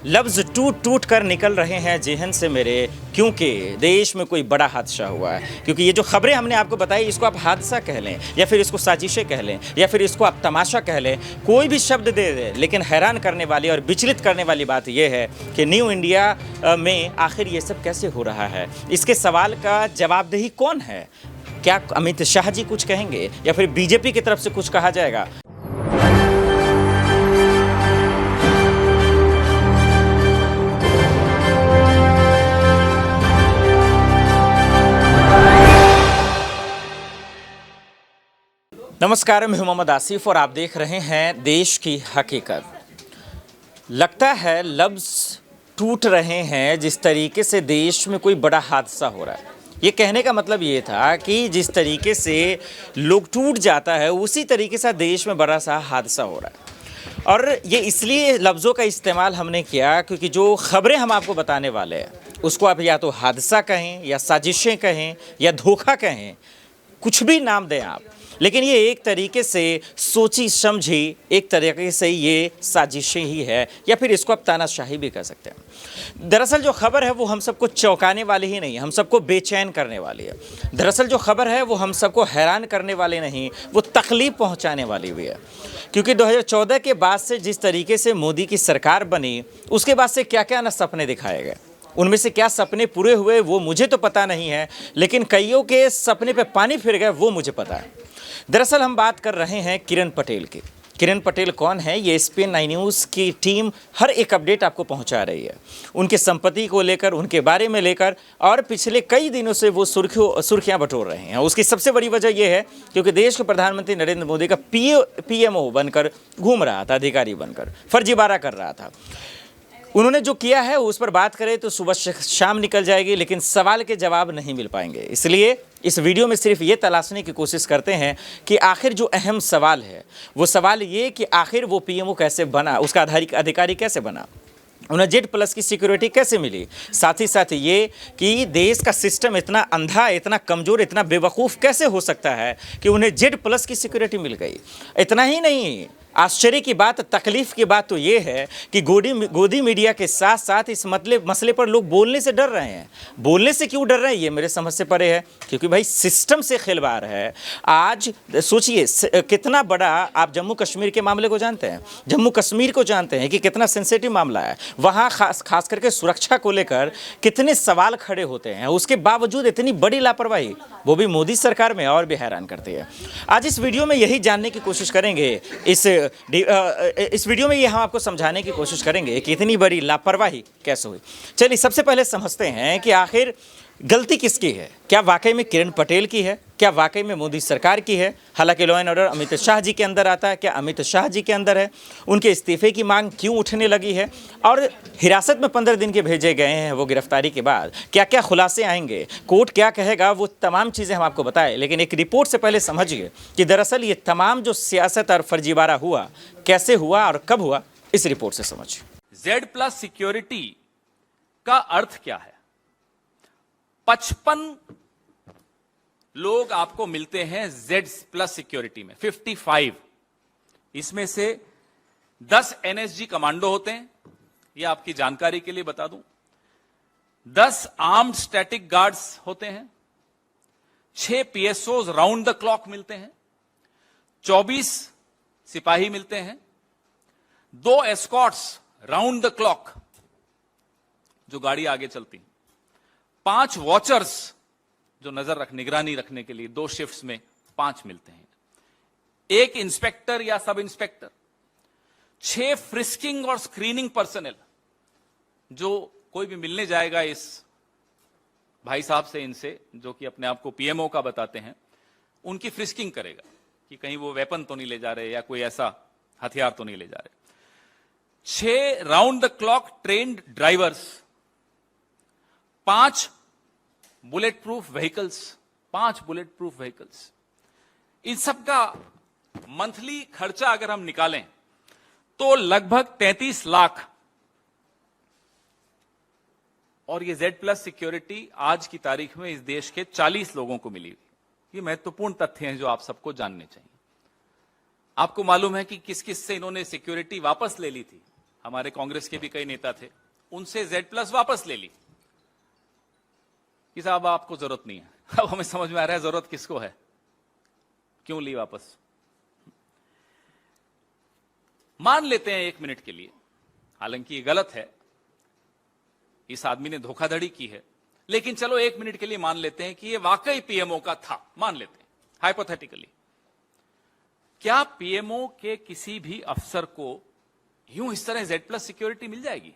लफ्ज़ टूट टूट कर निकल रहे हैं जेहन से मेरे, क्योंकि देश में कोई बड़ा हादसा हुआ है। क्योंकि ये जो खबरें हमने आपको बताई, इसको आप हादसा कह लें या फिर इसको साजिशें कह लें या फिर इसको आप तमाशा कह लें, कोई भी शब्द दे दें, लेकिन हैरान करने वाली और विचलित करने वाली बात यह है कि न्यू इंडिया में आखिर ये सब कैसे हो रहा है। इसके सवाल का जवाबदेही कौन है? क्या अमित शाह जी कुछ कहेंगे या फिर बीजेपी की तरफ से कुछ कहा जाएगा? नमस्कार, मैं मोहम्मद आसिफ और आप देख रहे हैं देश की हकीकत। लगता है लफ्ज़ टूट रहे हैं जिस तरीके से देश में कोई बड़ा हादसा हो रहा है। ये कहने का मतलब ये था कि जिस तरीके से लोग टूट जाता है, उसी तरीके से देश में बड़ा सा हादसा हो रहा है। और ये इसलिए लफ्ज़ों का इस्तेमाल हमने किया क्योंकि जो ख़बरें हम आपको बताने वाले हैं उसको आप या तो हादसा कहें या साजिशें कहें या धोखा कहें, कुछ भी नाम दें आप, लेकिन ये एक तरीके से सोची समझी, एक तरीके से ये साजिशें ही है, या फिर इसको आप तानाशाही भी कह सकते हैं। दरअसल जो खबर है वो हम सबको चौंकाने वाली ही नहीं, हम सबको बेचैन करने वाली है। दरअसल जो खबर है वो हम सबको हैरान करने वाली नहीं, वो तकलीफ पहुंचाने वाली भी है। क्योंकि 2014 के बाद से जिस तरीके से मोदी की सरकार बनी, उसके बाद से क्या क्या ना सपने दिखाए गए, उनमें से क्या सपने पूरे हुए वो मुझे तो पता नहीं है, लेकिन कईयों के सपने पे पानी फिर गए वो मुझे पता है। दरअसल हम बात कर रहे हैं किरण पटेल की। किरण पटेल कौन है? ये SPN 9 न्यूज़ की टीम हर एक अपडेट आपको पहुंचा रही है, उनके संपत्ति को लेकर, उनके बारे में लेकर, और पिछले कई दिनों से वो सुर्खियां बटोर रहे हैं। उसकी सबसे बड़ी वजह यह है क्योंकि देश के प्रधानमंत्री नरेंद्र मोदी का PMO बनकर घूम रहा था, अधिकारी बनकर फर्जीवाड़ा कर रहा था। उन्होंने जो किया है उस पर बात करें तो सुबह शाम निकल जाएगी, लेकिन सवाल के जवाब नहीं मिल पाएंगे। इसलिए इस वीडियो में सिर्फ ये तलाशने की कोशिश करते हैं कि आखिर जो अहम सवाल है वो सवाल ये कि आखिर वो PMO कैसे बना, उसका अधिकारी कैसे बना, उन्हें Z+ की सिक्योरिटी कैसे मिली, साथ ही साथ ये कि देश का सिस्टम इतना अंधा, इतना कमज़ोर, इतना बेवकूफ़ कैसे हो सकता है कि उन्हें Z+ की सिक्योरिटी मिल गई। इतना ही नहीं, आश्चर्य की बात, तकलीफ की बात तो ये है कि गोदी मीडिया के साथ साथ इस मसले पर लोग बोलने से डर रहे हैं। बोलने से क्यों डर रहे हैं ये मेरे समझ से परे है, क्योंकि भाई सिस्टम से खिलवाड़ है। आज सोचिए कितना बड़ा, आप जम्मू कश्मीर के मामले को जानते हैं, जम्मू कश्मीर को जानते हैं कि कितना सेंसिटिव मामला है। वहाँ खास करके सुरक्षा को लेकर कितने सवाल खड़े होते हैं, उसके बावजूद इतनी बड़ी लापरवाही, वो भी मोदी सरकार में, और भी हैरान करती है। आज इस वीडियो में यही जानने की कोशिश करेंगे, इस वीडियो में ये हम आपको समझाने की कोशिश करेंगे कि इतनी बड़ी लापरवाही कैसे हुई। चलिए सबसे पहले समझते हैं कि आखिर गलती किसकी है। क्या वाकई में किरण पटेल की है? क्या वाकई में मोदी सरकार की है? हालांकि law and order Amit Shah ji के अंदर आता है। क्या अमित शाह जी के अंदर है? उनके इस्तीफे की मांग क्यों उठने लगी है? और हिरासत में 15 दिन के भेजे गए हैं वो गिरफ्तारी के बाद, क्या क्या खुलासे आएंगे, कोर्ट क्या कहेगा, वो तमाम चीज़ें हम आपको बताएं। लेकिन एक रिपोर्ट से पहले समझिए कि दरअसल ये तमाम जो सियासत और फर्जीवाड़ा हुआ, कैसे हुआ और कब हुआ, इस रिपोर्ट से समझिए। Z+ सिक्योरिटी का अर्थ क्या है? 55 लोग आपको मिलते हैं Z+ सिक्योरिटी में, 55। इसमें से 10 NSG कमांडो होते हैं, यह आपकी जानकारी के लिए बता दूं। 10 आर्म्ड स्टैटिक गार्ड्स होते हैं, 6 PSOs राउंड द क्लॉक मिलते हैं, 24 सिपाही मिलते हैं, 2 एस्कॉर्ट्स राउंड द क्लॉक जो गाड़ी आगे चलती, 5 वॉचर्स जो निगरानी रखने के लिए 2 शिफ्ट्स में 5 मिलते हैं, 1 इंस्पेक्टर या सब इंस्पेक्टर, 6 फ्रिस्किंग और स्क्रीनिंग पर्सनल, जो कोई भी मिलने जाएगा इस भाई साहब से, इनसे जो कि अपने आप को PMO का बताते हैं, उनकी फ्रिस्किंग करेगा कि कहीं वो वेपन तो नहीं ले जा रहे या कोई ऐसा हथियार तो नहीं ले जा रहे। 6 round the clock trained drivers, 5 bullet proof vehicles, 5 bullet proof vehicles. इन सब का मंथली खर्चा अगर हम निकालें तो लगभग 33 लाख। और ये Z+ सिक्योरिटी आज की तारीख में इस देश के 40 लोगों को मिली। ये महत्वपूर्ण तथ्य हैं जो आप सबको जानने चाहिए। आपको मालूम है कि किस किस से इन्होंने सिक्योरिटी वापस ले ली थी। हमारे कांग्रेस के भी कई नेता थे, उनसे Z+ वापस ले ली कि साहब आपको जरूरत नहीं है। अब हमें समझ में आ रहा है जरूरत किसको है, क्यों ली वापस। मान लेते हैं 1 मिनट के लिए, हालांकि ये गलत है, इस आदमी ने धोखाधड़ी की है, लेकिन चलो 1 मिनट के लिए मान लेते हैं कि ये वाकई पीएमओ का था, मान लेते हैं हाइपोथेटिकली। क्या पीएमओ के किसी भी अफसर को यूं इस तरह Z+ सिक्योरिटी मिल जाएगी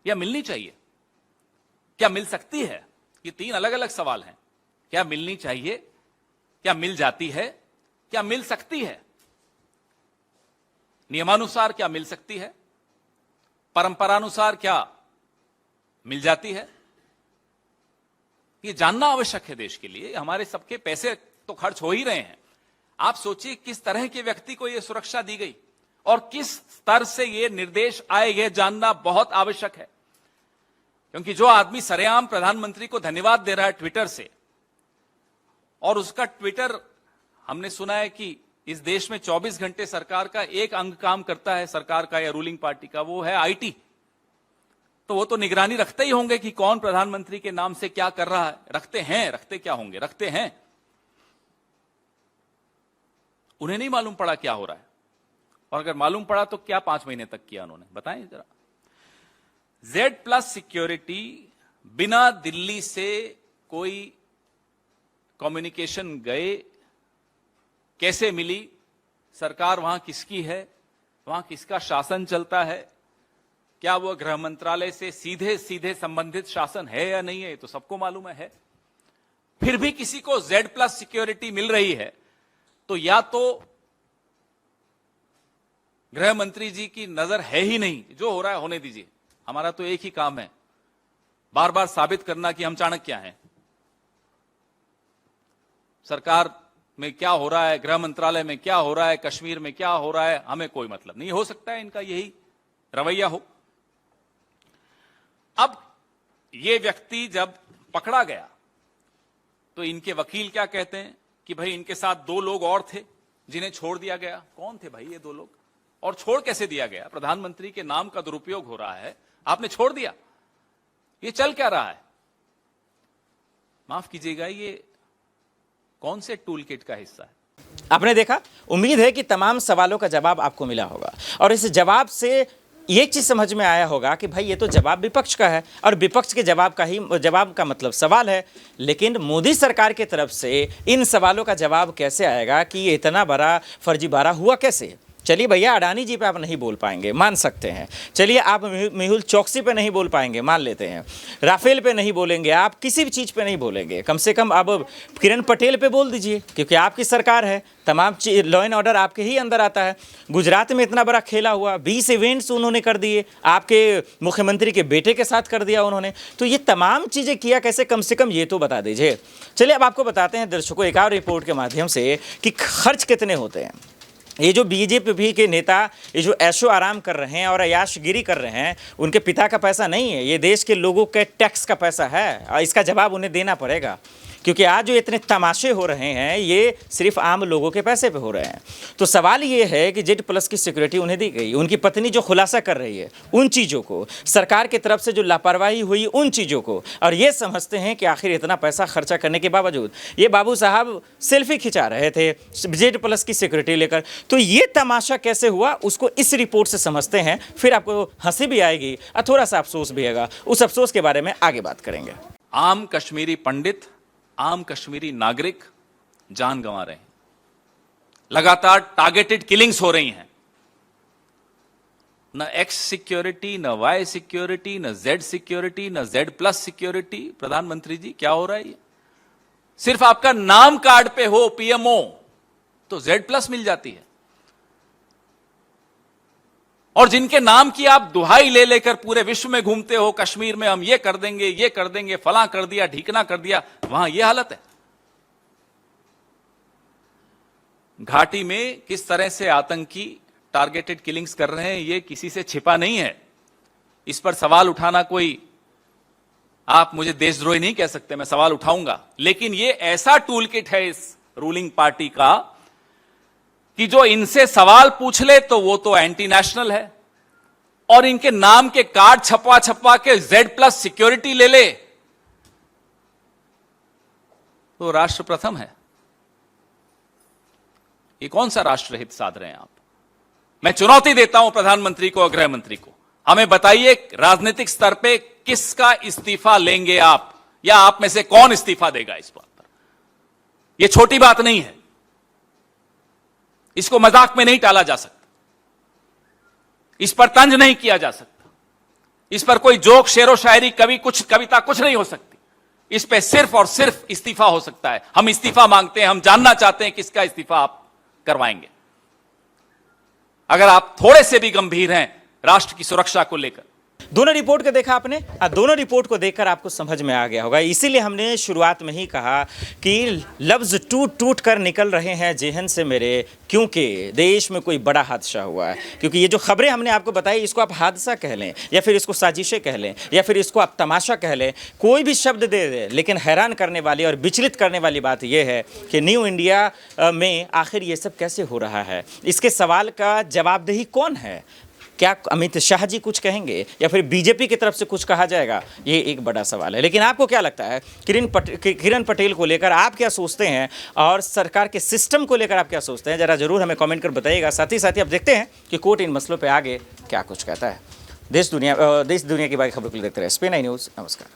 या मिलनी चाहिए? क्या मिल सकती है? ये 3 अलग अलग सवाल हैं। क्या मिलनी चाहिए, क्या मिल जाती है, क्या मिल सकती है? नियमानुसार क्या मिल सकती है, परंपरानुसार क्या मिल जाती है? ये जानना आवश्यक है देश के लिए। हमारे सबके पैसे तो खर्च हो ही रहे हैं। आप सोचिए किस तरह के व्यक्ति को यह सुरक्षा दी गई और किस स्तर से यह निर्देश आए, यह जानना बहुत आवश्यक है। क्योंकि जो आदमी सरेआम प्रधानमंत्री को धन्यवाद दे रहा है ट्विटर से, और उसका ट्विटर हमने सुना है कि इस देश में 24 घंटे सरकार का एक अंग काम करता है, सरकार का या रूलिंग पार्टी का, वो है आईटी। तो वो तो निगरानी रखते ही होंगे कि कौन प्रधानमंत्री के नाम से क्या कर रहा है। रखते क्या होंगे, रखते हैं। उन्हें नहीं मालूम पड़ा क्या हो रहा है, और अगर मालूम पड़ा तो क्या 5 महीने तक किया उन्होंने, बताएं जरा। Z+ सिक्योरिटी बिना दिल्ली से कोई कम्युनिकेशन गए कैसे मिली? सरकार वहां किसकी है, वहां किसका शासन चलता है? क्या वो गृह मंत्रालय से सीधे सीधे संबंधित शासन है या नहीं है? तो सबको मालूम है। फिर भी किसी को Z+ सिक्योरिटी मिल रही है तो या तो गृह मंत्री जी की नजर है ही नहीं, जो हो रहा है होने दीजिए, हमारा तो एक ही काम है, बार बार साबित करना कि हम चाणक्य हैं। सरकार में क्या हो रहा है, गृह मंत्रालय में क्या हो रहा है, कश्मीर में क्या हो रहा है, हमें कोई मतलब नहीं। हो सकता है इनका यही रवैया हो। अब ये व्यक्ति जब पकड़ा गया तो इनके वकील क्या कहते हैं कि भाई इनके साथ 2 लोग और थे जिन्हें छोड़ दिया गया। कौन थे भाई ये 2 लोग, और छोड़ कैसे दिया गया? प्रधानमंत्री के नाम का दुरुपयोग हो रहा है, आपने छोड़ दिया। ये चल क्या रहा है? माफ कीजिएगा, ये कौन से टूल किट का हिस्सा है? आपने देखा। उम्मीद है कि तमाम सवालों का जवाब आपको मिला होगा, और इस जवाब से ये चीज समझ में आया होगा कि भाई ये तो जवाब विपक्ष का है, और विपक्ष के जवाब का मतलब सवाल है। लेकिन मोदी सरकार की तरफ से इन सवालों का जवाब कैसे आएगा कि ये इतना बड़ा फर्जीवाड़ा हुआ कैसे? चलिए भैया, अडानी जी पे आप नहीं बोल पाएंगे, मान सकते हैं। चलिए आप मेहुल चौकसी पे नहीं बोल पाएंगे, मान लेते हैं। राफेल पे नहीं बोलेंगे, आप किसी भी चीज़ पे नहीं बोलेंगे, कम से कम आप किरण पटेल पे बोल दीजिए, क्योंकि आपकी सरकार है, तमाम लॉ एंड ऑर्डर आपके ही अंदर आता है। गुजरात में इतना बड़ा खेला हुआ, 20 इवेंट्स उन्होंने कर दिए, आपके मुख्यमंत्री के बेटे के साथ कर दिया उन्होंने। तो ये तमाम चीज़ें किया कैसे, कम से कम ये तो बता दीजिए। चलिए अब आपको बताते हैं दर्शकों एक और रिपोर्ट के माध्यम से कि खर्च कितने होते हैं। ये जो बीजेपी के नेता ये जो ऐशो आराम कर रहे हैं और अयाशगिरी कर रहे हैं, उनके पिता का पैसा नहीं है, ये देश के लोगों के टैक्स का पैसा है, और इसका जवाब उन्हें देना पड़ेगा। क्योंकि आज जो इतने तमाशे हो रहे हैं ये सिर्फ आम लोगों के पैसे पे हो रहे हैं। तो सवाल ये है कि Z+ की सिक्योरिटी उन्हें दी गई, उनकी पत्नी जो खुलासा कर रही है उन चीज़ों को, सरकार की तरफ से जो लापरवाही हुई उन चीज़ों को, और ये समझते हैं कि आखिर इतना पैसा खर्चा करने के बावजूद ये बाबू साहब सेल्फी खिंचा रहे थे Z+ की सिक्योरिटी लेकर। तो ये तमाशा कैसे हुआ उसको इस रिपोर्ट से समझते हैं, फिर आपको हंसी भी आएगी और थोड़ा सा अफसोस भी आएगा। उस अफसोस के बारे में आगे बात करेंगे। आम कश्मीरी पंडित, आम कश्मीरी नागरिक जान गंवा रहे हैं, लगातार टारगेटेड किलिंग्स हो रही हैं। न X सिक्योरिटी, न Y सिक्योरिटी, न Z सिक्योरिटी, न Z+ सिक्योरिटी। प्रधानमंत्री जी क्या हो रहा है? सिर्फ आपका नाम कार्ड पे हो पीएमओ तो Z+ मिल जाती है, और जिनके नाम की आप दुहाई ले लेकर पूरे विश्व में घूमते हो, कश्मीर में हम ये कर देंगे, फलां कर दिया, ढीकना कर दिया, वहां ये हालत है। घाटी में किस तरह से आतंकी टारगेटेड किलिंग्स कर रहे हैं ये किसी से छिपा नहीं है। इस पर सवाल उठाना कोई, आप मुझे देशद्रोही नहीं कह सकते, मैं सवाल उठाऊंगा। लेकिन ये ऐसा टूल किट है इस रूलिंग पार्टी का कि जो इनसे सवाल पूछ ले तो वो तो एंटी नेशनल है, और इनके नाम के कार्ड छपवा छपवा के Z+ सिक्योरिटी ले ले तो राष्ट्र प्रथम है। ये कौन सा राष्ट्रहित साध रहे हैं आप? मैं चुनौती देता हूं प्रधानमंत्री को और गृह मंत्री को, हमें बताइए राजनीतिक स्तर पे किसका इस्तीफा लेंगे आप, या आप में से कौन इस्तीफा देगा इस बात पर? यह छोटी बात नहीं है, इसको मजाक में नहीं टाला जा सकता, इस पर तंज नहीं किया जा सकता, इस पर कोई जोक शेरो शायरी कविता कुछ नहीं हो सकती। इस पे सिर्फ और सिर्फ इस्तीफा हो सकता है। हम इस्तीफा मांगते हैं, हम जानना चाहते हैं किसका इस्तीफा आप करवाएंगे। अगर आप थोड़े से भी गंभीर हैं राष्ट्र की सुरक्षा को लेकर। दोनों रिपोर्ट को देखा आपने, दोनों रिपोर्ट को देखकर आपको समझ में आ गया होगा। इसीलिए हमने शुरुआत में ही कहा कि लफ्ज़ टूट टूट कर निकल रहे हैं जेहन से मेरे, क्योंकि देश में कोई बड़ा हादसा हुआ है। क्योंकि ये जो खबरें हमने आपको बताई, इसको आप हादसा कह लें या फिर इसको साजिशें कह लें या फिर इसको आप तमाशा कह लें, कोई भी शब्द दे दे, लेकिन हैरान करने वाली और विचलित करने वाली बात यह है कि न्यू इंडिया में आखिर ये सब कैसे हो रहा है। इसके सवाल का जवाबदेही कौन है? क्या अमित शाह जी कुछ कहेंगे या फिर बीजेपी की तरफ से कुछ कहा जाएगा? ये एक बड़ा सवाल है। लेकिन आपको क्या लगता है किरण पटेल को लेकर आप क्या सोचते हैं, और सरकार के सिस्टम को लेकर आप क्या सोचते हैं? जरा जरूर हमें कमेंट कर बताइएगा। साथ ही अब देखते हैं कि कोर्ट इन मसलों पर आगे क्या कुछ कहता है। देश दुनिया की बाकी खबरों के लिए देखते रहे SP9 न्यूज़। नमस्कार।